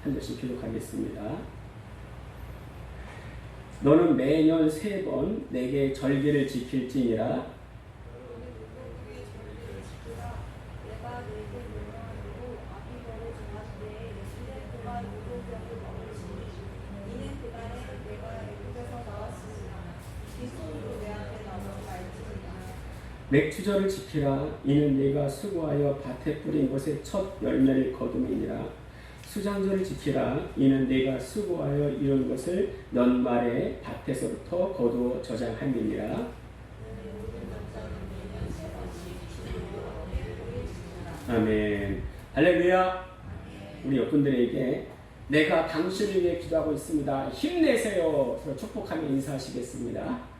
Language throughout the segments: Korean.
한 절씩 기록하겠습니다. 너는 매년 3번 내게 절기를 지킬지니라. 맥추절을 지키라. 이는 네가 수고하여 밭에 뿌린 것의 첫 열매를 거둠이니라. 수장절을 지키라. 이는 네가 수고하여 이룬 것을 연말에 밭에서부터 거두어 저장함이니라. 아멘. 할렐루야. 우리 옆분들에게 내가 당신을 위해 기도하고 있습니다, 힘내세요. 서로 축복하며 인사하시겠습니다.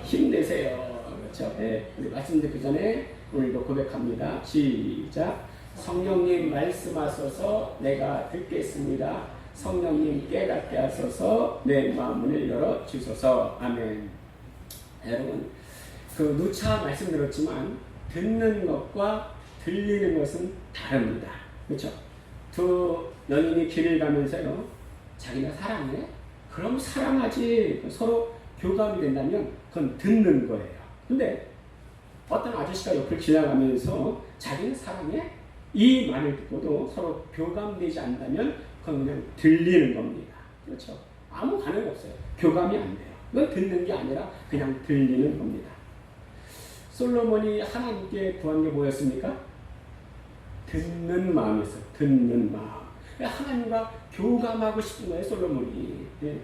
힘내세요. 그렇죠? 네. 우리 말씀 듣기 전에 오늘도 고백합니다. 시작. 성령님 말씀하소서 내가 듣겠습니다. 성령님 깨닫게 하소서 내 마음을 열어 주소서. 아멘. 여러분, 그 누차 말씀드렸지만 듣는 것과 들리는 것은 다릅니다. 그렇죠? 두 연인이 길을 가면서요, 자기가 사랑해? 그럼 사랑하지. 서로 교감이 된다면 그건 듣는 거예요. 근데 어떤 아저씨가 옆을 지나가면서 자기는 사랑해? 이 말을 듣고도 서로 교감되지 않다면 그건 그냥 들리는 겁니다. 그렇죠? 아무 관계가 없어요. 교감이 안 돼요. 그건 듣는 게 아니라 그냥 들리는 겁니다. 솔로몬이 하나님께 구한 게 뭐였습니까? 듣는 마음이었어요. 듣는 마음. 하나님과 교감하고 싶은 거예요, 솔로몬이. 네.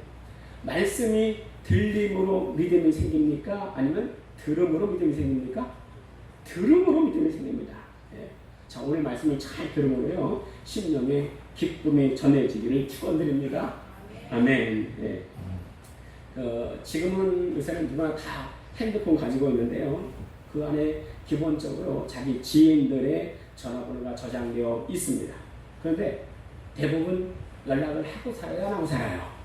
말씀이 들림으로 믿음이 생깁니까? 아니면 들음으로 믿음이 생깁니까? 들음으로 믿음이 생깁니다. 네. 자, 오늘 말씀을 잘 들음으로요, 심령의 기쁨이 전해지기를 축원드립니다. 아멘. 네. 지금은 요새는 누구나 다 핸드폰 가지고 있는데요, 그 안에 기본적으로 자기 지인들의 전화번호가 저장되어 있습니다. 그런데 대부분 연락을 하고 살아요, 안 하고 살아요?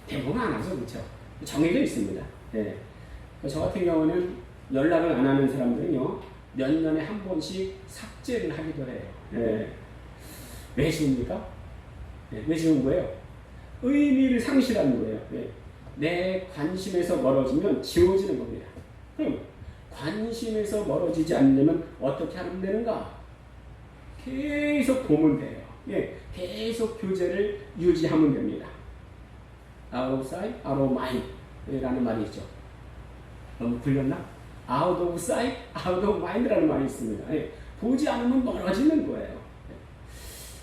대부분 안 하죠. 그렇죠? 정해져 있습니다. 네. 저 같은 경우는 연락을 안 하는 사람들은요, 몇 년에 한 번씩 삭제를 하기도 해요. 네. 왜 지웁니까? 네. 왜 지운 거예요? 의미를 상실하는 거예요. 네. 내 관심에서 멀어지면 지워지는 겁니다. 그럼 관심에서 멀어지지 않으려면 어떻게 하면 되는가? 계속 보면 돼요. 예, 계속 교제를 유지하면 됩니다. Out of sight, out of mind 라는 말이 있죠. 너무 불렸나? Out of sight, out of mind 라는 말이 있습니다. 예, 보지 않으면 멀어지는 거예요. 예.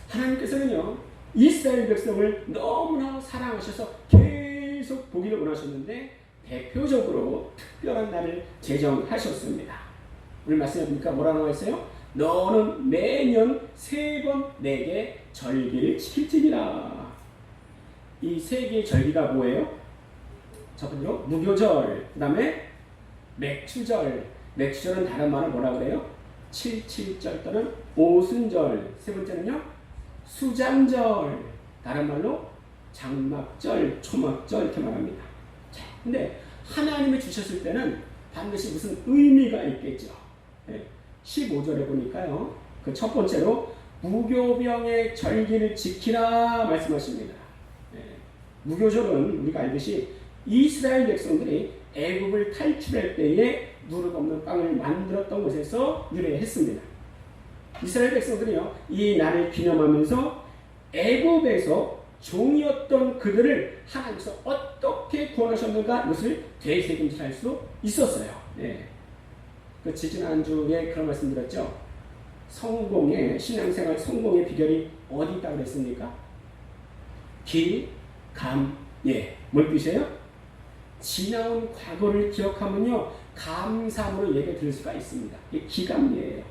하나님께서는요, 이스라엘 백성을 너무나 사랑하셔서 계속 보기를 원하셨는데 대표적으로 특별한 날을 제정하셨습니다. 오늘 말씀해 보니까 뭐라 나와 있어요? 너는 매년 3번 내게 절기를 지킬지니라. 이 3개의 절기가 뭐예요? 첫 번째로 무교절, 그 다음에 맥추절. 맥추절은 다른 말은 뭐라 그래요? 칠칠절 또는 오순절. 세 번째는요, 수장절. 다른 말로 장막절, 초막절 이렇게 말합니다. 자, 근데 하나님이 주셨을 때는 반드시 무슨 의미가 있겠죠. 네. 15절에 보니까요, 그 첫 번째로 무교병의 절기를 지키라 말씀하십니다. 네. 무교절은 우리가 알듯이 이스라엘 백성들이 애굽을 탈출할 때에 누룩 없는 빵을 만들었던 것에서 유래했습니다. 이스라엘 백성들이요, 이 날을 기념하면서 애굽에서 종이었던 그들을 하나님께서 어떻게 구원하셨는가, 이것을 되새김질할 수 있었어요. 네. 그 지지난주에 그런 말씀 드렸죠. 성공의, 신앙생활 성공의 비결이 어디 있다고 그랬습니까? 기, 감, 예. 뭘 뜻이에요? 지나온 과거를 기억하면요, 감사함으로 예배 드릴 수가 있습니다. 이게 기감이에요.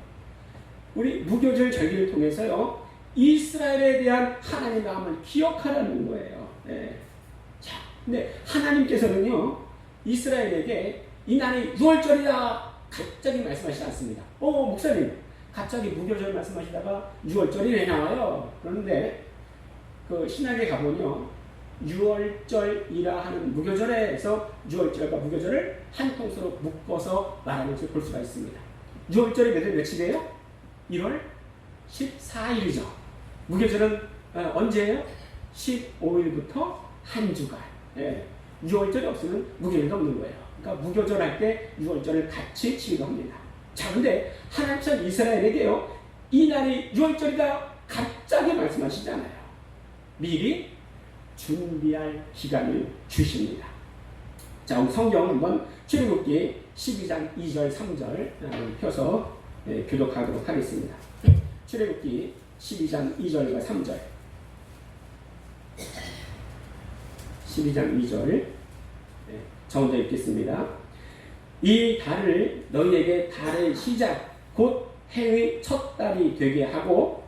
우리 무교절 절기를 통해서요, 이스라엘에 대한 하나님의 마음을 기억하라는 거예요. 네. 자, 근데 하나님께서는요, 이스라엘에게 이 날이 6월절이다 갑자기 말씀하시지 않습니다. 목사님, 갑자기 무교절 말씀하시다가 6월절이 왜 나와요? 그런데 그 신약에 가보면요, 6월절이라 하는 무교절에서 6월절과 무교절을 한 통째로 묶어서 말하는 것을 볼 수가 있습니다. 6월절이 며칠이에요? 1월 14일이죠. 무교절은 언제예요? 15일부터 한 주간. 6월절이 없으면 무교절도 없는 거예요. 그러니까 무교절 할 때 6월절을 같이 취급합니다. 자, 근데 하나님께서 이스라엘에게요, 이 날이 6월절이다 갑자기 말씀하시잖아요. 미리 준비할 기간을 주십니다. 자, 우리 성경 한번 출애굽기 12장 2절 3절 펴서 교독하도록 하겠습니다. 출애굽기 12장 2절과 3절. 12장 2절. 저 혼자 읽겠습니다. 이 달을 너희에게 달의 시작 곧 해의 첫 달이 되게 하고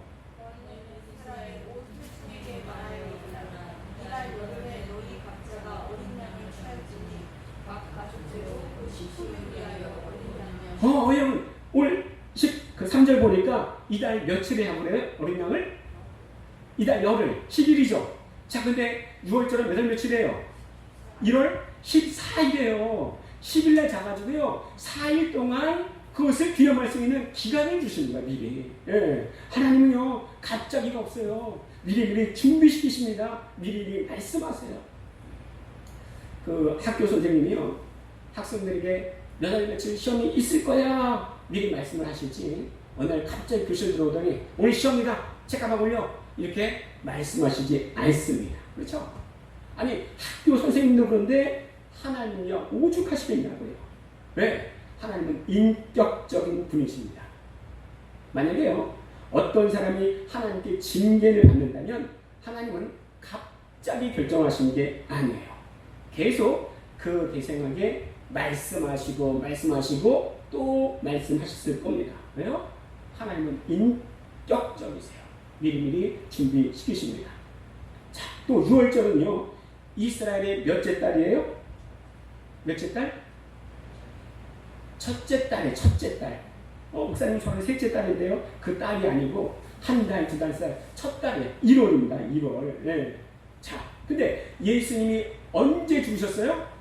오늘 3절 보니까 이달 며칠에 하고 그래요? 어린 양을? 이달 열흘 10일이죠. 자, 근데 6월절은 몇 월 며칠이에요? 1월 14일이에요. 10일날 자가지고요 4일 동안 그것을 기념할 수 있는 기간을 주십니다. 미리. 하나님은요 갑자기가 없어요. 미리 준비시키십니다. 미리 말씀하세요. 그 학교 선생님이요 학생들에게 몇 월 며칠 시험이 있을 거야 미리 말씀을 하시지, 어느 날 갑자기 교실 들어오더니 오늘 시험이다 책가방 올려 이렇게 말씀하시지 않습니다. 그렇죠? 아니 학교 선생님도 그런데 하나님이요 오죽하시겠냐고요. 왜? 하나님은 인격적인 분이십니다. 만약에요 어떤 사람이 하나님께 징계를 받는다면 하나님은 갑자기 결정하신 게 아니에요. 계속 그 대상에게 말씀하시고 또 말씀하셨을 겁니다. 왜요? 하나님은 인격적이세요. 미리미리 준비시키십니다. 자, 또 6월절은요 이스라엘의 몇째 달이에요? 몇째 달? 첫째 달이에요. 첫째 달. 목사님 저는 셋째 달인데요. 그 딸이 아니고 한 달, 두 달, 첫 달이에요. 1월입니다. 1월. 네. 자, 근데 예수님이 언제 죽으셨어요?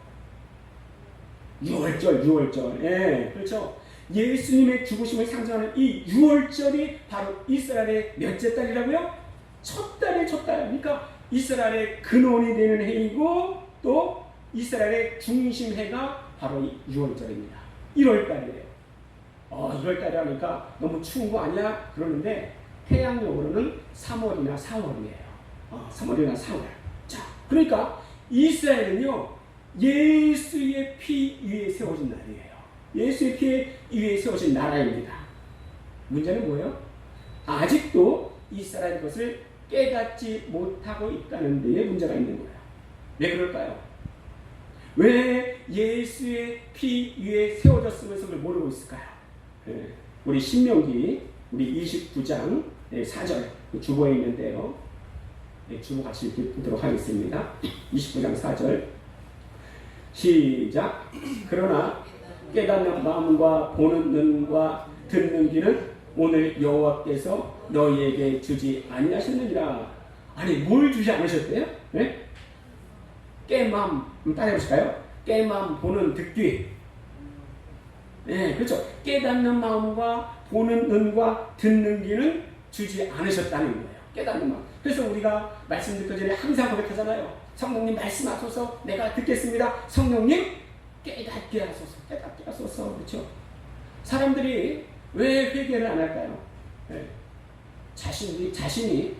6월절. 예, 그렇죠. 예수님의 죽으심을 상징하는 이 6월절이 바로 이스라엘의 몇째 달이라고요? 첫 달이에요. 첫 달. 그러니까 이스라엘의 근원이 되는 해이고 또 이스라엘의 중심 해가 바로 이 6월절입니다. 1월달이에요. 1월달이라니까 너무 추운 거 아니야? 그러는데 태양력으로는 3월이나 4월이에요. 3월이나 4월. 자, 그러니까 이스라엘은요 예수의 피 위에 세워진 날이에요. 예수의 피 위에 세워진 나라입니다. 문제는 뭐예요? 아직도 이스라엘 것을 깨닫지 못하고 있다는 데에 문제가 있는 거예요. 왜 그럴까요? 왜 예수의 피 위에 세워졌으면서 그걸 모르고 있을까요? 우리 신명기 우리 29장 4절 주보에 있는데요. 주보 같이 읽도록 하겠습니다. 29장 4절 시작. 그러나 깨닫는 마음과 보는 눈과 듣는 귀는 오늘 여호와께서 너희에게 주지 아니하셨느니라. 아니 뭘 주지 않으셨대요? 네? 깨마음 따라해보실까요? 깨마음 보는 듣기. 네, 그렇죠. 깨닫는 마음과 보는 눈과 듣는 귀는 주지 않으셨다는 거예요. 깨닫는 마음. 그래서 우리가 말씀 듣기 전에 항상 고백하잖아요. 성령님 말씀하소서 내가 듣겠습니다. 성령님 깨닫게 하소서. 깨닫게 하소서. 그렇죠. 사람들이 왜 회개를 안 할까요? 네. 자신이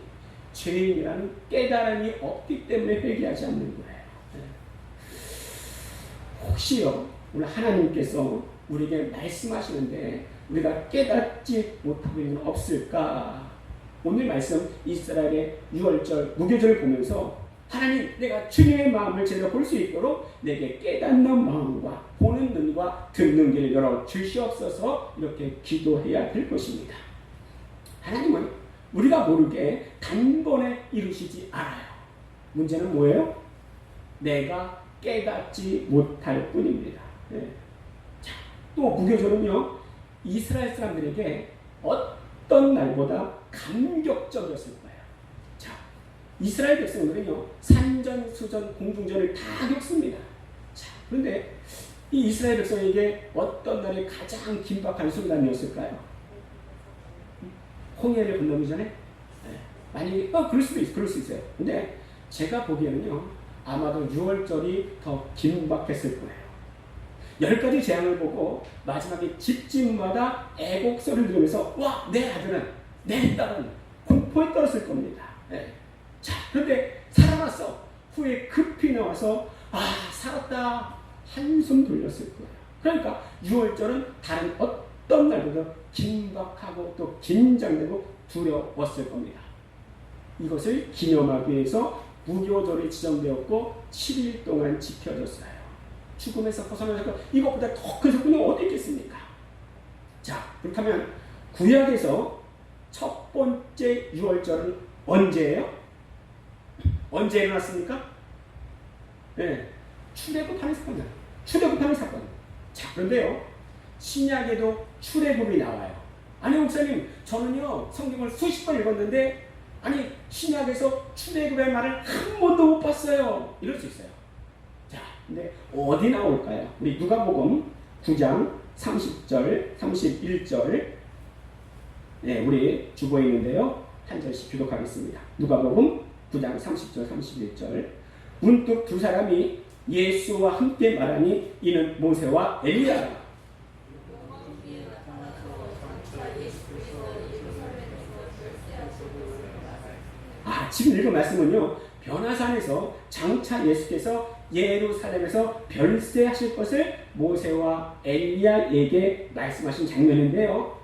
죄인이라는 깨달음이 없기 때문에 회개하지 않는 거예요. 네. 혹시요 오늘 하나님께서 우리에게 말씀하시는데 우리가 깨닫지 못하고 있는 건 없을까? 오늘 말씀 이스라엘의 6월절 무교절을 보면서 하나님 내가 주님의 마음을 제대로 볼 수 있도록 내게 깨닫는 마음과 보는 눈과 듣는 귀를 열어 주시옵소서 이렇게 기도해야 될 것입니다. 하나님은 우리가 모르게 단번에 이루시지 않아요. 문제는 뭐예요? 내가 깨닫지 못할 뿐입니다. 네. 자, 또 무교절은요 이스라엘 사람들에게 어떤 날보다 감격적이었을 거예요. 자, 이스라엘 백성들은요 산전, 수전, 공중전을 다 겪습니다. 자, 그런데 이 이스라엘 백성에게 어떤 날이 가장 긴박한 순간이었을까요? 홍해를 건너기 전에? 네. 만약에 그럴 수 있어요. 근데 제가 보기에는요, 아마도 6월절이 더 긴박했을 거예요. 10가지 재앙을 보고 마지막에 집집마다 애곡소리를 들으면서 와, 내 아들은, 내 딸은 공포에 떨었을 겁니다. 네. 자, 그런데 살아났어. 후에 급히 나와서 살았다 한숨 돌렸을 거예요. 그러니까 6월절은 다른 어떤 날보다 긴박하고 또 긴장되고 두려웠을 겁니다. 이것을 기념하기 위해서 무교절이 지정되었고 7일 동안 지켜졌어요. 죽음에서 벗어나서 이것보다 더 큰 사건이 어디 있겠습니까? 자, 그렇다면 구약에서 첫 번째 6월절은 언제예요? 언제 일어났습니까? 네, 출애굽하는 사건이에요. 출애굽하는 사건. 자, 그런데요, 신약에도 출애굽이 나와요. 아니, 목사님, 저는요 성경을 수십 번 읽었는데 아니, 신약에서 출애굽의 말을 한 번도 못 봤어요. 이럴 수 있어요. 자, 근데 어디 나올까요? 우리 누가복음 9장 30절, 31절. 네, 우리 주보에 있는데요. 한 절씩 교독하겠습니다. 누가복음 9장 30절, 31절. 문득 두 사람이 예수와 함께 말하니 이는 모세와 엘리야라. 지금 읽은 말씀은요, 변화산에서 장차 예수께서 예루살렘에서 별세하실 것을 모세와 엘리야에게 말씀하신 장면인데요.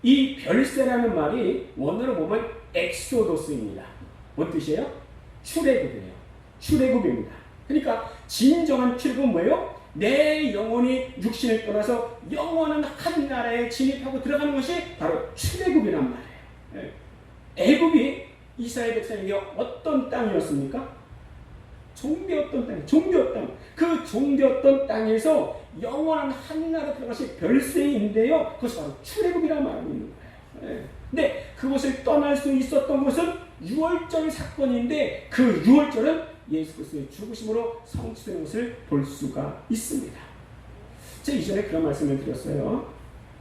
이 별세라는 말이 원어로 보면 엑소도스입니다. 뭔 뜻이에요? 출애굽이에요. 출애굽입니다. 그러니까 진정한 출애굽은 뭐예요? 내 영혼이 육신을 떠나서 영원한 한 나라에 진입하고 들어가는 것이 바로 출애굽이란 말이에요. 애굽이 이스라엘 백성에게 어떤 땅이었습니까? 종되었던 땅, 종되었던 땅. 그 종되었던 땅에서 영원한 한나라로 들어가신 별세인데요. 그것이 바로 출애굽이라고 말하고 있는 거예요. 근데 그것을 떠날 수 있었던 것은 6월절 사건인데 그 6월절은 예수 그리스도의 죽으심으로 성취되는 것을 볼 수가 있습니다. 제가 이전에 그런 말씀을 드렸어요.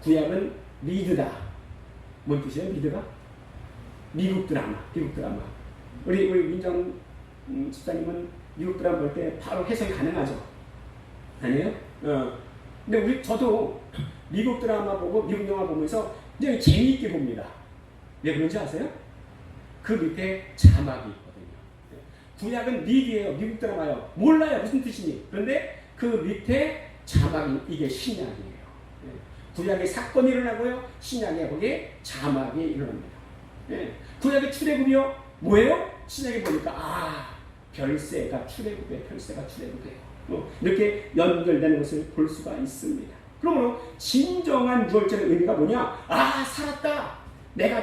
구약은 미드다. 뭔 뜻이에요? 미드가? 미국 드라마. 우리 민정 집사님은 미국 드라마 볼 때 바로 해석이 가능하죠? 아니에요? 근데 저도 미국 드라마 보고 미국 영화 보면서 그냥 재미있게 봅니다. 왜 그런지 아세요? 그 밑에 자막이 있거든요. 구약은 미디예요. 미국 드라마요. 몰라요. 무슨 뜻이니? 그런데 그 밑에 자막이 이게 신약이에요. 구약의 사건이 일어나고요. 신약에 거기에 자막이 일어납니다. 구약의 출애굽이요. 뭐예요? 신약에 보니까 별세가 출애굽이에요. 별세가 출애굽이에요. 이렇게 연결되는 것을 볼 수가 있습니다. 그러므로 진정한 6월절의 의미가 뭐냐? 살았다. 내가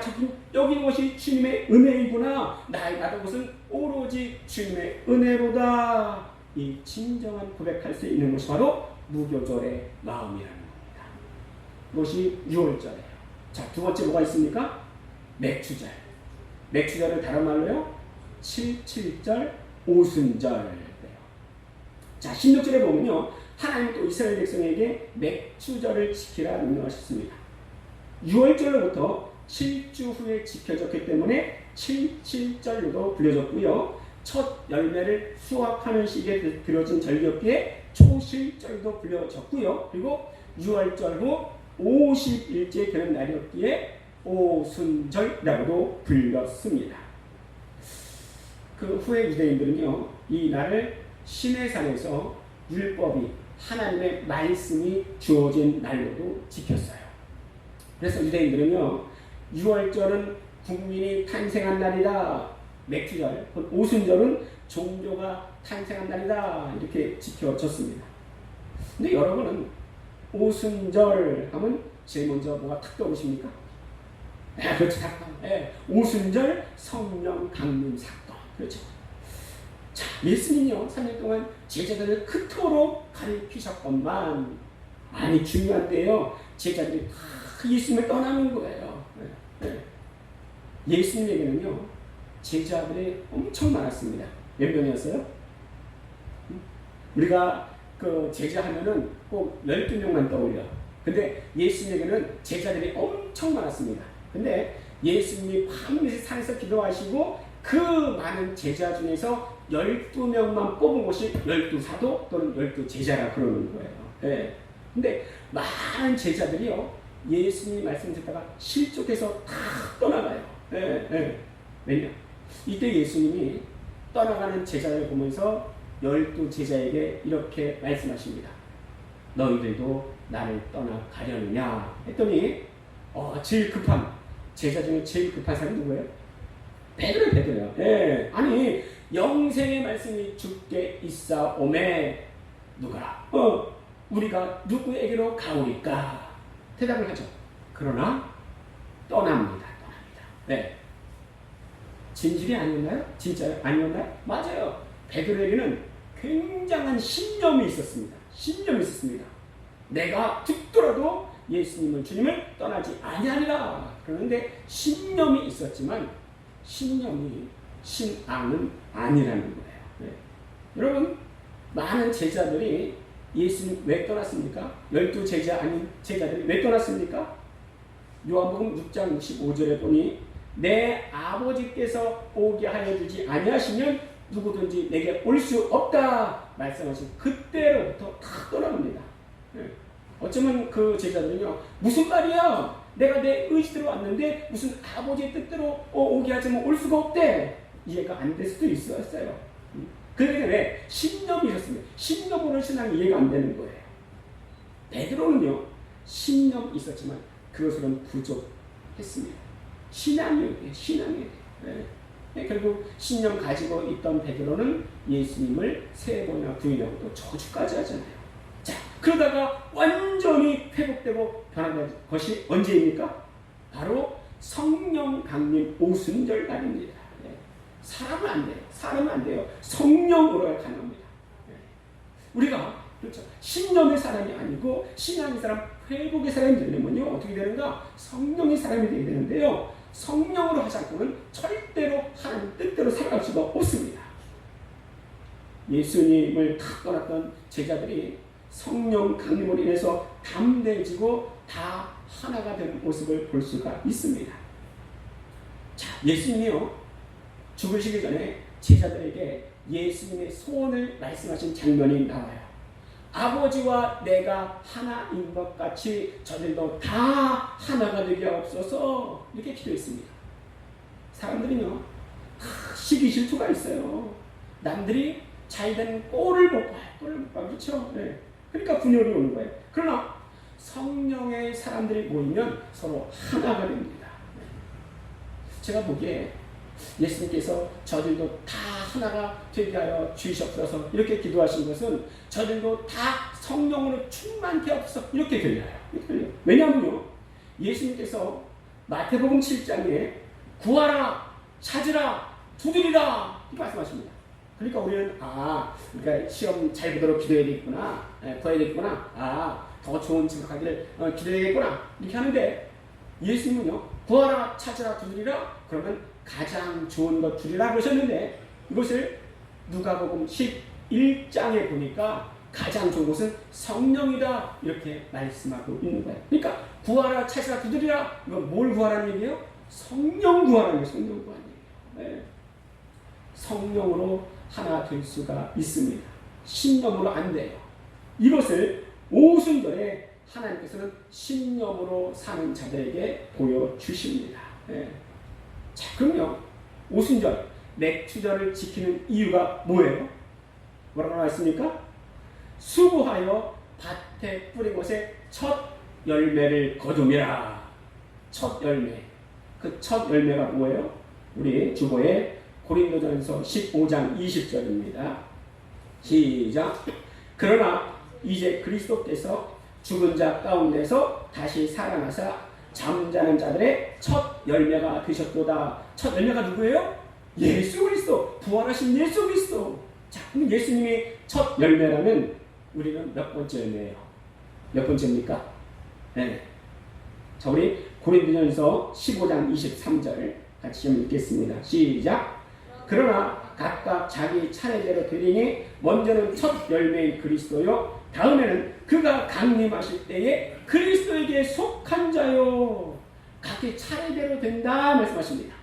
여기 있는 것이 주님의 은혜이구나. 나의 받은 것은 오로지 주님의 은혜로다. 이 진정한 고백할 수 있는 것이 바로 무교절의 마음이라는 겁니다. 그것이 6월절이에요. 자, 두 번째 뭐가 있습니까? 맥추절. 맥추절을 다른 말로요, 7.7절, 오순절. 자, 16절에 보면요, 하나님은 또 이스라엘 백성에게 맥추절을 지키라 명령하셨습니다. 6월절로부터 7주 후에 지켜졌기 때문에 7.7절로도 불려졌고요. 첫 열매를 수확하는 시기에 들어진 절기였기에 초실절도 불려졌고요. 그리고 6월절 후 50일째 되는 날이었기에 오순절이라고도 불렸습니다. 그 후에 유대인들은요, 이 날을 시내산에서 율법이, 하나님의 말씀이 주어진 날로도 지켰어요. 그래서 유대인들은요, 6월절은 국민이 탄생한 날이다. 맥주절, 오순절은 종교가 탄생한 날이다. 이렇게 지켜졌습니다. 근데 여러분은 오순절 하면 제일 먼저 뭐가 탁 떠오르십니까? 그렇죠. 오순절 성령 강림 사건. 그렇죠. 자, 예수님이요, 3년 동안 제자들을 그토록 가르치셨건만, 많이 중요한데요, 제자들이 다 예수님을 떠나는 거예요. 예수님에게는요, 제자들이 엄청 많았습니다. 몇 명이었어요? 우리가 그 제자 하면은 꼭 12명만 떠올려. 근데 예수님에게는 제자들이 엄청 많았습니다. 근데 예수님이 밤새 산에서 기도하시고 그 많은 제자 중에서 12명만 뽑은 것이 12사도 또는 12제자라 그러는 거예요. 예. 근데 많은 제자들이요, 예수님이 말씀 듣다가 실족해서 다 떠나가요. 예, 예. 왜냐? 이때 예수님이 떠나가는 제자를 보면서 12제자에게 이렇게 말씀하십니다. 너희들도 나를 떠나가려느냐 했더니 제일 급한 제자 중에 제일 급한 사람이 누구예요? 베드로예요. 예. 아니 영생의 말씀이 주께 있사오매 누가 우리가 누구에게로 가오리까? 대답을 하죠. 그러나 떠납니다. 네. 진실이 아니었나요? 진짜 아니었나요? 맞아요. 베드로에게는 굉장한 신념이 있었습니다. 내가 죽더라도 예수님을 주님을 떠나지 아니하리라. 그런데 신념이 있었지만 신념이 신앙은 아니라는 거예요. 네. 여러분, 많은 제자들이 예수님 왜 떠났습니까? 12제자 아닌 제자들이 왜 떠났습니까? 요한복음 6장 65절에 보니 내 아버지께서 오게 하여 주지 아니하시면 누구든지 내게 올 수 없다 말씀하신 그때로부터 다 떠납니다. 네. 어쩌면 그 제자들은요, 무슨 말이야? 내가 내 의지대로 왔는데 무슨 아버지의 뜻대로 오게 하지만 올 수가 없대. 이해가 안 될 수도 있었어요. 그런데 왜? 신념이 있었습니다. 신념으로는 신앙이 이해가 안 되는 거예요. 베드로는요, 신념이 있었지만 그것으로는 부족했습니다. 신앙이에요. 네. 결국 신념 가지고 있던 베드로는 예수님을 3번이나 부인하고 또 저주까지 하잖아요. 자, 그러다가 완전히 회복되고 변화된 것이 언제입니까? 바로 성령 강림 오순절 날입니다. 네. 사람은 안 돼요. 성령으로 가는 겁니다. 네. 우리가 그렇죠. 신념의 사람이 아니고 신앙의 사람, 회복의 사람이 되려면요 어떻게 되는가? 성령의 사람이 되게 되는데요. 성령으로 하지 않고는 절대로 하나님 뜻대로 살아갈 수가 없습니다. 예수님을 다 떠났던 제자들이 성령 강림으로 인해서 담대해지고 다 하나가 되는 모습을 볼 수가 있습니다. 자, 예수님이요 죽으시기 전에 제자들에게 예수님의 소원을 말씀하신 장면이 나와요. 아버지와 내가 하나인 것 같이 저들도 다 하나가 되게 하옵소서 이렇게 기도했습니다. 사람들은요 시기 질투가 있어요. 남들이 잘된 꼴을 못 봐. 그렇죠? 네. 그러니까 분열이 오는 거예요. 그러나 성령의 사람들이 모이면 서로 하나가 됩니다. 제가 보기에 예수님께서 저들도 다 하나가 되게 하여 주시옵소서 이렇게 기도하신 것은 저들도 다 성령으로 충만케 하옵소서 이렇게 들려요. 왜냐하면요 예수님께서 마태복음 7장에 구하라, 찾으라, 두드리라 이렇게 말씀하십니다. 그러니까 우리는 그러니까 시험 잘 보도록 기도해야 되겠구나, 구해야 되겠구나, 더 좋은 생각하기를 기도해야겠구나 이렇게 하는데 예수님은요 구하라, 찾으라, 두드리라 그러면 가장 좋은 것 두리라 그러셨는데 이것을 누가복음 11장에 보니까 가장 좋은 것은 성령이다 이렇게 말씀하고 있는 거예요. 그러니까 구하라, 찾으라, 두드리라 이건 뭘 구하라는 얘기예요? 성령 구하라는 거예요. 성령 구하라는 얘기예요. 네. 성령으로 하나 될 수가 있습니다. 신념으로 안 돼요. 이것을 오순절에 하나님께서는 신념으로 사는 자들에게 보여주십니다. 네. 자, 그럼요. 오순절, 맥주절을 지키는 이유가 뭐예요? 뭐라고 나왔습니까? 수고하여 밭에 뿌린 것에 첫 열매를 거두미라. 첫 열매. 그 첫 열매가 뭐예요? 우리 주보에 고린도전서 15장 20절입니다. 시작. 그러나 이제 그리스도께서 죽은 자 가운데서 다시 살아나사 잠자는 자들의 첫 열매가 되셨도다. 첫 열매가 누구예요? 예수 그리스도. 부활하신 예수 그리스도. 자, 그럼 예수님이 첫 열매라면 우리는 몇 번째 열매예요? 몇 번째입니까? 네. 자, 우리 고린도전서 15장 23절 같이 좀 읽겠습니다. 시작. 그러나 각각 자기 차례대로 되리니 먼저는 첫 열매인 그리스도요 다음에는 그가 강림하실 때에 그리스도에게 속한 자요. 각기 차례대로 된다 말씀하십니다.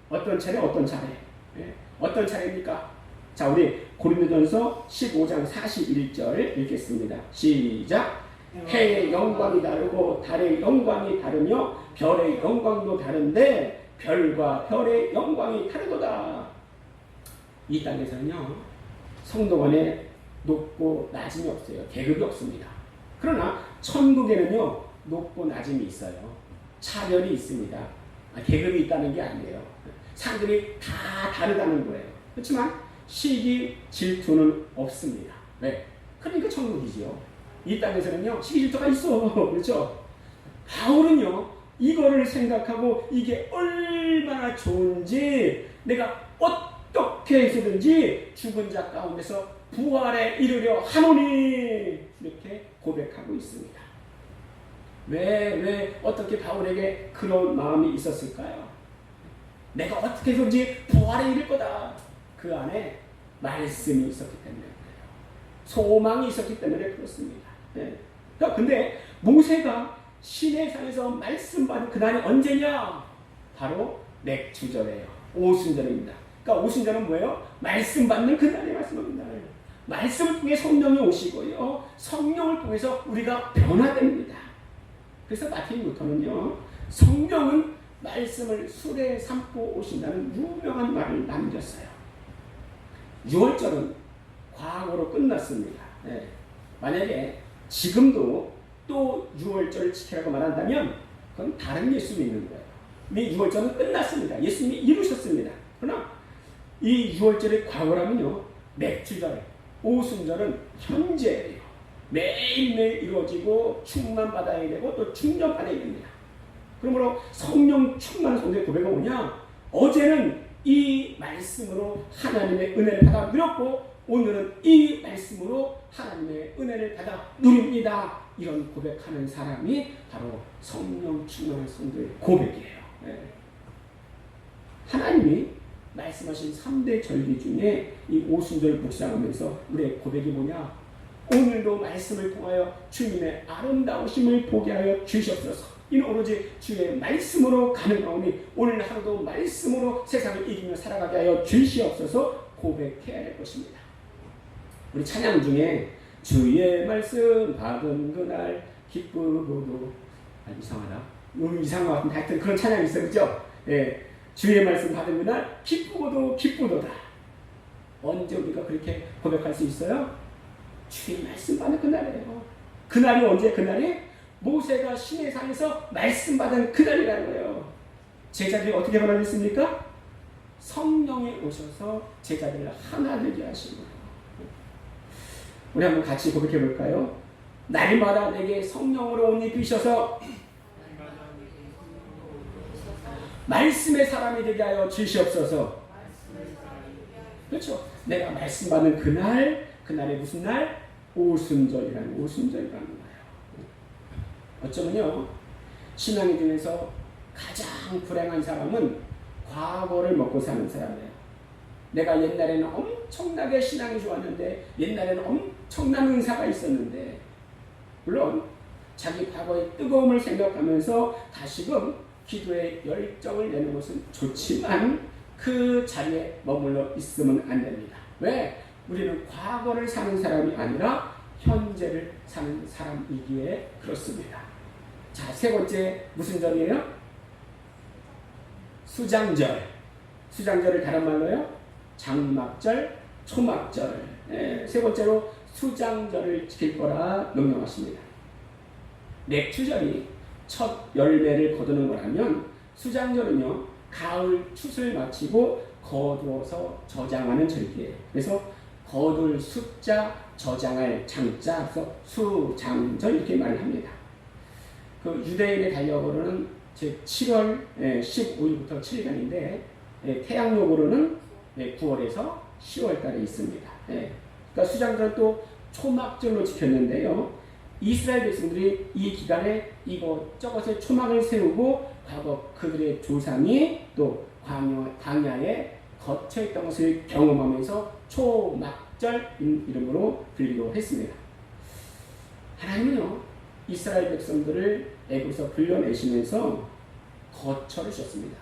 어떤 차례? 어떤 차례? 예? 어떤 차례입니까? 자, 우리 고린도전서 15장 41절 읽겠습니다. 시작. 해의 영광이 다르고 달의 영광이 다르며 별의 영광도 다른데 별과 별의 영광이 다르도다. 이 땅에서는요, 성도 간에 높고 낮음이 없어요. 계급이 없습니다. 그러나 천국에는요, 높고 낮음이 있어요. 차별이 있습니다. 계급이 있다는 게 아니에요. 사람들이 다 다르다는 거예요. 그렇지만 시기 질투는 없습니다. 왜? 그러니까 천국이지요. 이 땅에서는요, 시기 질투가 있어. 그렇죠? 바울은요, 이거를 생각하고 이게 얼마나 좋은지, 내가 어떻게 해서든지 죽은 자 가운데서 부활에 이르려 하노니, 이렇게 고백하고 있습니다. 왜 어떻게 바울에게 그런 마음이 있었을까요? 내가 어떻게 해서든지 부활에 이를 거다. 그 안에 말씀이 있었기 때문에 그래요. 소망이 있었기 때문에 그렇습니다. 네. 근데 모세가 시내산에서 말씀 받은 그날이 언제냐? 바로 맥주절이에요. 오순절입니다. 그러니까 오순절은 뭐예요? 말씀 받는 그날의 말씀입니다. 말씀을 통해 성령이 오시고요, 성령을 통해서 우리가 변화됩니다. 그래서 마틴 루터는요, 성령은 말씀을 술에 삼고 오신다는 유명한 말을 남겼어요. 6월절은 과거로 끝났습니다. 네. 만약에 지금도 또 6월절을 지키라고 말한다면 그건 다른 예수 믿는 거예요. 이 6월절은 끝났습니다. 예수님이 이루셨습니다. 그러나 이 6월절의 과거라면요, 맥주절, 오순절은 현재예요. 매일매일 이루어지고 충만받아야 되고 또 충전받아야 됩니다. 그러므로 성령 충만한 성도의 고백은 뭐냐? 어제는 이 말씀으로 하나님의 은혜를 받아 누렸고 오늘은 이 말씀으로 하나님의 은혜를 받아 누립니다. 이런 고백하는 사람이 바로 성령 충만한 성도의 고백이에요. 네. 하나님이 말씀하신 3대 절기 중에 이 오순절 묵상하면서 우리의 고백이 뭐냐? 오늘도 말씀을 통하여 주님의 아름다우심을 보게 하여 주시옵소서. 이는 오로지 주의 말씀으로 가능하오니 오늘 하루도 말씀으로 세상을 이기며 살아가게 하여 주시옵소서 고백해야 할 것입니다. 우리 찬양 중에 주의 말씀 받은 그날 기쁘고도, 이상하다. 이상한 것 같은데 하여튼 그런 찬양이 있어요. 그죠? 예. 주의 말씀 받은 그날 기쁘고도 기쁘도다. 언제 우리가 그렇게 고백할 수 있어요? 주의 말씀 받은 그날이에요. 그날이 언제? 그날이 모세가 시내산에서 말씀 받은 그날이라는 거예요. 제자들이 어떻게 변화됐습니까? 성령이 오셔서 제자들을 하나 되게 하신 거예요. 우리 한번 같이 고백해 볼까요? 날마다 내게 성령으로 옷 입히셔서 말씀의 사람이 되게 하여 주시옵소서. 그렇죠? 내가 말씀 받는 그날이 무슨 날? 오순절이라는 거예요. 어쩌면요, 신앙인 중에서 가장 불행한 사람은 과거를 먹고 사는 사람이에요. 내가 옛날에는 엄청나게 신앙이 좋았는데, 옛날에는 엄청난 은사가 있었는데, 물론 자기 과거의 뜨거움을 생각하면서 다시금 기도에 열정을 내는 것은 좋지만 그 자리에 머물러 있으면 안 됩니다. 왜? 우리는 과거를 사는 사람이 아니라 현재를 사는 사람이기에 그렇습니다. 자, 세 번째 무슨 절이에요? 수장절. 수장절을 다른 말로요, 장막절, 초막절. 세 번째로 수장절을 지킬 거라 명령하십니다. 맥주절이 첫 열매를 거두는 거라면 수장절은요, 가을 추수를 마치고 거두어서 저장하는 절기예요. 그래서 거둘 숫자, 저장할 장자, 그래서 수장절 이렇게 말을 합니다. 그 유대인의 달력으로는 제 7월 15일부터 7일간인데 태양력으로는 9월에서 10월 달에 있습니다. 그러니까 수장절은 또 초막절로 지켰는데요. 이스라엘 백성들이 이 기간에 이것저것에 초막을 세우고 과거 그들의 조상이 또 광야에 거처했던 것을 경험하면서 초막절 이름으로 불리기도 했습니다. 하나님은요, 이스라엘 백성들을 애굽에서 불러내시면서 거처를 주셨습니다.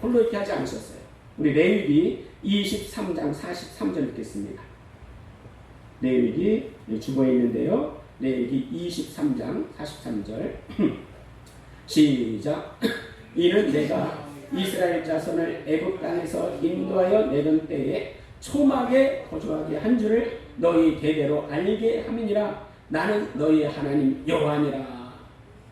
홀로 있게 하지 않으셨어요. 우리 레위기 23장 43절 읽겠습니다. 레위기 주보에 있는데요. 레위기 23장 43절 시작. 이는 내가 이스라엘 자손을 애굽 땅에서 인도하여 내던 때에 초막에 거주하게 한 줄을 너희 대대로 알게 함이니라. 나는 너희 하나님 여호와니라.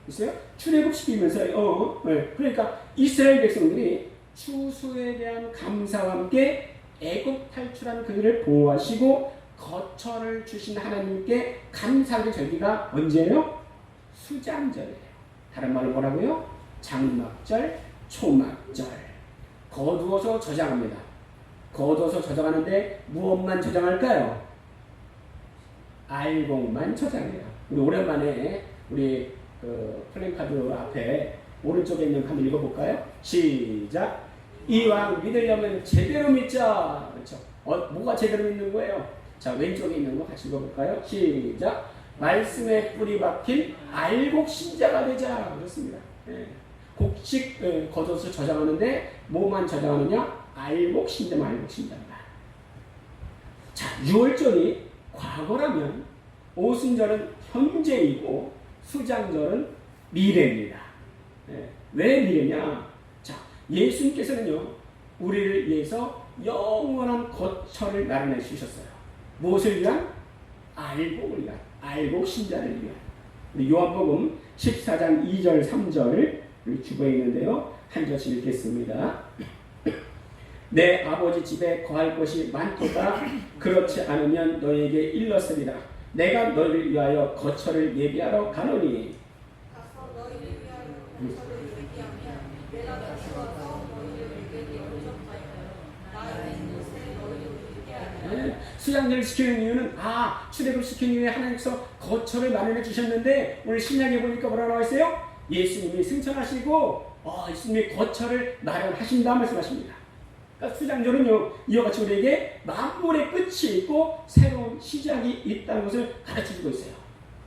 있어요? 출애굽시키면서 그러니까 이스라엘 백성들이 추수에 대한 감사와 함께 애굽 탈출한 그들을 보호하시고 거처를 주신 하나님께 감사의 절기가 언제예요? 수장절이에요. 다른 말로 뭐라고요? 장막절, 초막절. 거두어서 저장합니다. 거두어서 저장하는데 무엇만 저장할까요? 알곡만 저장해요. 우리 오랜만에 우리 플랜카드 앞에 오른쪽에 있는 한번 읽어볼까요? 시작. 이왕 믿으려면 제대로 믿자. 그렇죠? 뭐가 제대로 믿는 거예요? 자, 왼쪽에 있는 거 같이 읽어볼까요? 시작. 말씀에 뿌리 박힌 알곡 신자가 되자. 그렇습니다. 곡식 거둬서 저장하는데 뭐만 저장하느냐? 알곡 신자만 알곡 신자만. 자, 6월절이 과거라면 오순절은 현재이고 수장절은 미래입니다. 왜 미래냐? 자, 예수님께서는요, 우리를 위해서 영원한 거처를 마련해 주셨어요. 무엇을 위한? 알곡을 위한, 알곡 신자를 위한. 우리 요한복음 14장 2절 3절 우리 주보에 있는데요. 한 절씩 읽겠습니다. 내 아버지 집에 거할 곳이 많도다. 그렇지 않으면 너에게 일렀으리라. 내가 너희를 위하여 거처를 예비하러 가노니. 가서 너희를 위하여 거처를 예비하면 내가 다시 와서 너희를 내게 영접하여 나의 곳에 너희를 있게 하리라. 수양절을 지키는 이유는 출애굽 시킨 이후에 하나님께서 거처를 마련해 주셨는데 오늘 신약에 보니까 뭐라고 나와 있어요? 예수님이 승천하시고 예수님이 거처를 마련하신다 말씀하십니다. 그러니까 수장절은요, 이와 같이 우리에게 만물의 끝이 있고 새로운 시작이 있다는 것을 가르쳐주고 있어요.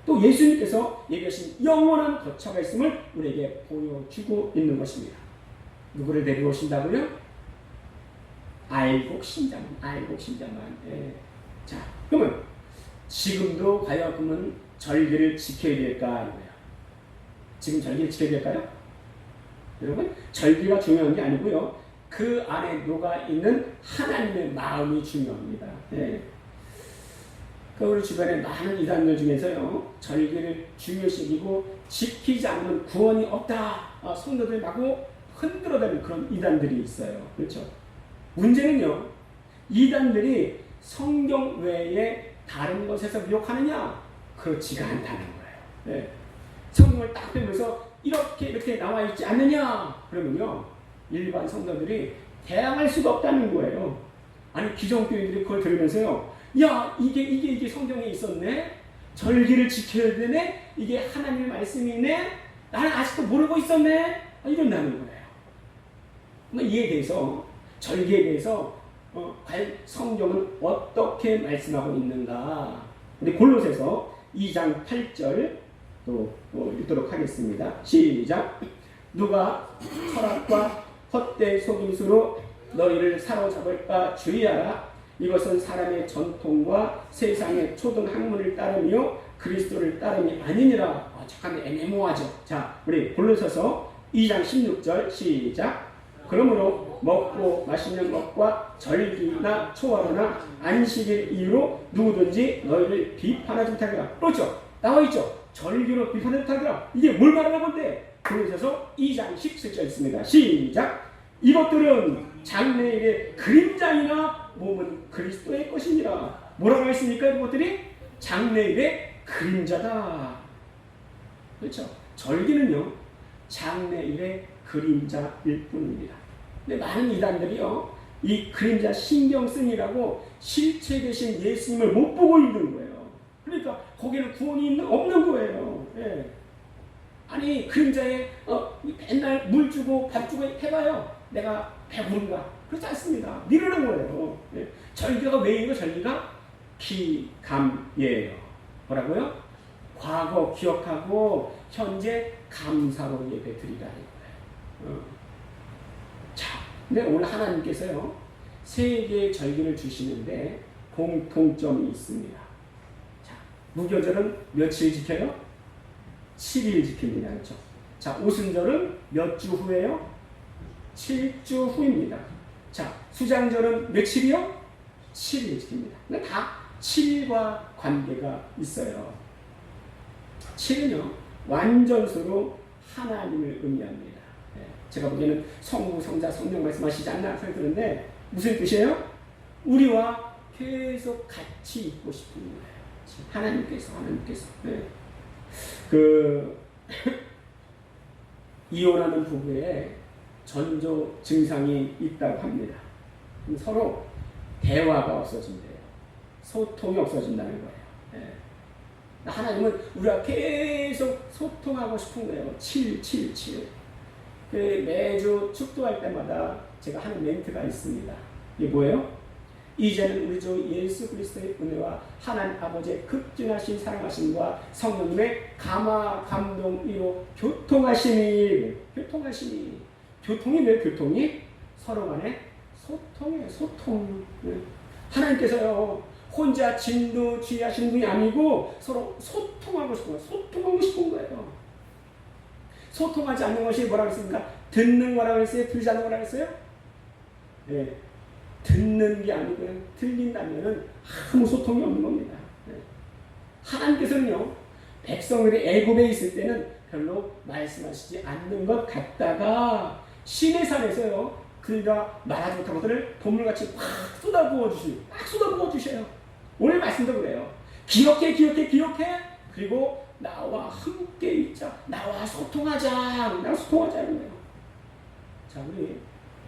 또 예수님께서 얘기하신 영원한 거처가 있음을 우리에게 보여주고 있는 것입니다. 누구를 데리고 오신다고요? 알곡 신자만. 자, 그러면 지금도 과연 그러면 절기를 지켜야 될까? 이거예요. 지금 절기를 지켜야 될까요? 여러분, 절기가 중요한 게 아니고요. 그 안에 녹아있는 하나님의 마음이 중요합니다. 우리 주변에 많은 이단들 중에서요, 절기를 중요시키고 지키지 않으면 구원이 없다. 성도들 마구 흔들어대는 그런 이단들이 있어요. 그렇죠? 문제는요, 이단들이 성경 외에 다른 것에서 미혹하느냐? 그렇지가 않다는 거예요. 성경을 딱 빼면서 이렇게 나와 있지 않느냐? 그러면요, 일반 성도들이 대항할 수가 없다는 거예요. 아니, 기존교인들이 그걸 들으면서요, 야, 이게 성경에 있었네? 절기를 지켜야 되네? 이게 하나님의 말씀이네? 나는 아직도 모르고 있었네? 이런다는 거예요. 이에 대해서, 절기에 대해서 과연 성경은 어떻게 말씀하고 있는가? 우리 골로새서 2장 8절 또 읽도록 하겠습니다. 시작. 누가 철학과 헛된 속임수로 너희를 사로잡을까 주의하라. 이것은 사람의 전통과 세상의 초등 학문을 따르며 그리스도를 따름이 아니니라. 잠깐 애매모호하죠. 자, 우리 골로새서 2장 16절 시작. 그러므로 먹고 마시는 것과 절기나 초하루나 안식일 이유로 누구든지 너희를 비판하지 못하리라. 그렇죠? 나와있죠? 절기로 비판하지 못하리라. 이게 뭘 말하는 건데? 골로새서 2장 17절 있습니다. 시작. 이것들은 장래일의 그림자이나 몸은 그리스도의 것이니라. 뭐라고 했습니까? 이것들이 장래일의 그림자다. 그렇죠? 절기는요, 장래일의 그림자일 뿐입니다. 근데 많은 이단들이요, 이 그림자 신경 쓰느라고 실체 되신 예수님을 못 보고 있는 거예요. 그러니까 거기는 구원이 없는 거예요. 아니, 그림자에 맨날 물 주고 밥 주고 해봐요. 내가 배부른가? 그렇지 않습니다. 미루는 거예요. 절기가 왜이고 절기가 기감이에요. 뭐라고요? 과거 기억하고 현재 감사로 예배 드리라는 거예요. 자, 근데 오늘 하나님께서요, 세 개의 절기를 주시는데 공통점이 있습니다. 자, 무교절은 며칠 지켜요? 7일 지킵니다. 그렇죠? 자, 오순절은 몇 주 후에요? 7주 후입니다. 자, 수장절은 며칠이요? 7일 지킵니다. 근데 다 7일과 관계가 있어요. 7은요, 완전수로 하나님을 의미합니다. 제가 보기에는 성부, 성자, 성령 말씀하시지 않나 생각이 드는데 무슨 뜻이에요? 우리와 계속 같이 있고 싶은 거예요. 하나님께서. 네. 이혼하는 부부에 전조 증상이 있다고 합니다. 서로 대화가 없어진대요. 소통이 없어진다는 거예요. 네. 하나님은 우리가 계속 소통하고 싶은 거예요. 7. 매주 축도할 때마다 제가 하는 멘트가 있습니다. 이게 뭐예요? 이제는 우리 주 예수 그리스도의 은혜와 하나님 아버지의 극진하신 사랑하심과 성령님의 감화 감동 이로 교통하심이. 교통이 왜 교통이? 서로 간에 소통이에요. 소통. 하나님께서요, 혼자 진두지휘하시는 분이 아니고 서로 소통하고 싶은 거예요. 소통하지 않는 것이 뭐라고 했습니까? 듣는 거라고 했어요? 들지 않는 거라고 했어요? 네. 듣는 게 아니고 들린다면 아무 소통이 없는 겁니다. 네. 하나님께서는요, 백성들이 애굽에 있을 때는 별로 말씀하시지 않는 것 같다가 시내 산에서요, 그가 말하지 못한 것들을 보물같이 확 쏟아부어 주셔요. 오늘 말씀도 그래요. 기억해. 그리고 나와 함께 있자. 나와 소통하자. 이거예요. 자, 우리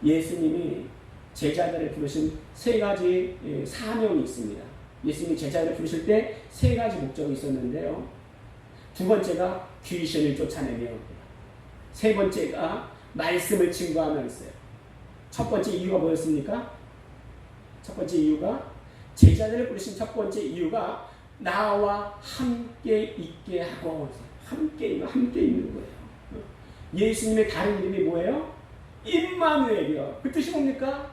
예수님이 제자들을 부르신 세 가지 사명이 있습니다. 예수님이 제자들을 부르실 때 세 가지 목적이 있었는데요. 두 번째가 귀신을 쫓아내며, 세 번째가 말씀을 증거하며 있어요. 첫 번째 이유가 뭐였습니까? 첫 번째 이유가, 제자들을 부르신 첫 번째 이유가 나와 함께 있게 하고, 함께 있는 거예요. 예수님의 다른 이름이 뭐예요? 임마누엘이요. 그 뜻이 뭡니까?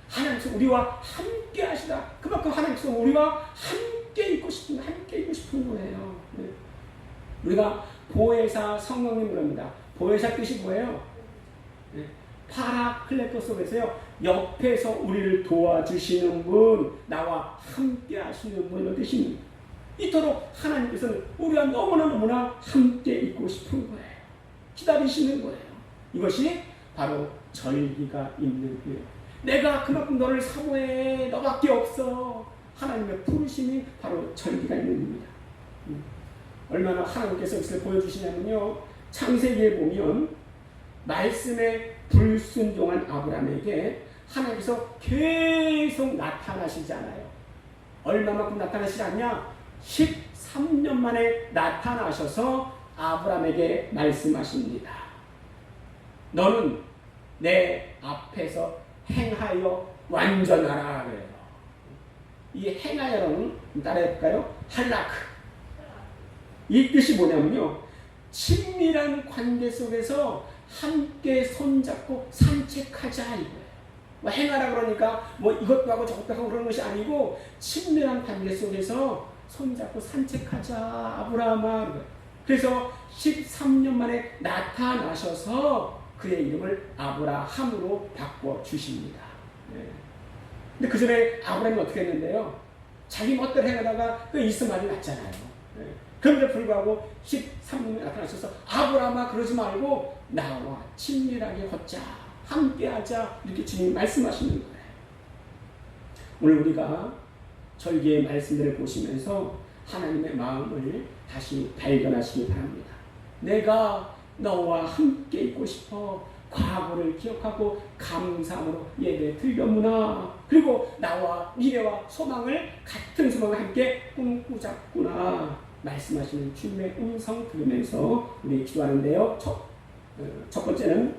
하나님께서 우리와 함께 하시다. 그만큼 하나님께서 우리와 함께 있고 싶은 거예요. 네. 우리가 보혜사 성령님을 합니다. 보혜사 뜻이 뭐예요? 네. 파라클레토스에서요, 옆에서 우리를 도와주시는 분, 나와 함께 하시는 분의 뜻입니다. 이토록 하나님께서는 우리와 너무나 함께 있고 싶은 거예요. 기다리시는 거예요. 이것이 바로 절기가 있는 거예요. 내가 그만큼 너를 사모해. 너밖에 없어. 하나님의 부르심이 바로 절기가 있는 겁니다. 얼마나 하나님께서 이것을 보여주시냐면요, 창세기에 보면 말씀에 불순종한 아브라함에게 하나님께서 계속 나타나시지 않아요. 얼마만큼 나타나시지 않냐? 13년 만에 나타나셔서 아브라함에게 말씀하십니다. 너는 내 앞에서 행하여 완전하라 그래요. 이 행하여는 따라해볼까요? 할라크. 이 뜻이 뭐냐면요, 친밀한 관계 속에서 함께 손잡고 산책하자 이거예요. 뭐 행하라 그러니까 뭐 이것도 하고 저것도 하고 그러는 것이 아니고, 친밀한 관계 속에서 손잡고 산책하자 아브라함아. 그래서 13년 만에 나타나셔서 그의 이름을 아브라함으로 바꿔주십니다. 네. 근데 그 전에 아브라함이 어떻게 했는데요? 자기 멋대로 행하다가 그 이스마엘이 났잖아요. 네. 그런데 불구하고 13년에 나타나셔서 아브라함아 그러지 말고 나와 친밀하게 걷자, 함께하자, 이렇게 주님 말씀하시는 거예요. 오늘 우리가 절기의 말씀들을 보시면서 하나님의 마음을 다시 발견하시기 바랍니다. 내가 너와 함께 있고 싶어. 과거를 기억하고 감사함으로 예배 드리려무나. 그리고 나와 미래와 소망을, 같은 소망을 함께 꿈꾸자꾸나 말씀하시는 주님의 음성 들으면서 우리 기도하는데요. 첫 번째는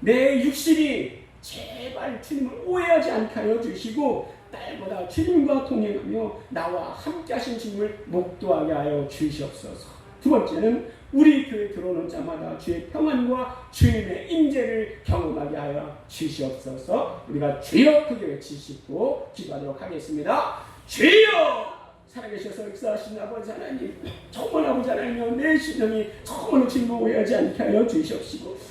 내 육신이 제발 주님을 오해하지 않게 하여 주시고 날마다 주님과 동행하며 나와 함께 하신 주님을 목도하게 하여 주시옵소서. 두 번째는 우리 교회 들어오는 자마다 주의 평안과 주님의 임재를 경험하게 하여 주시옵소서. 우리가 주여 크게 외치시고 기도하도록 하겠습니다. 주여! 살아계셔서 역사하신 아버지 하나님, 정말 아버지 하나님, 내 심령이 정말로 진노하지 않게 하여 주시옵시고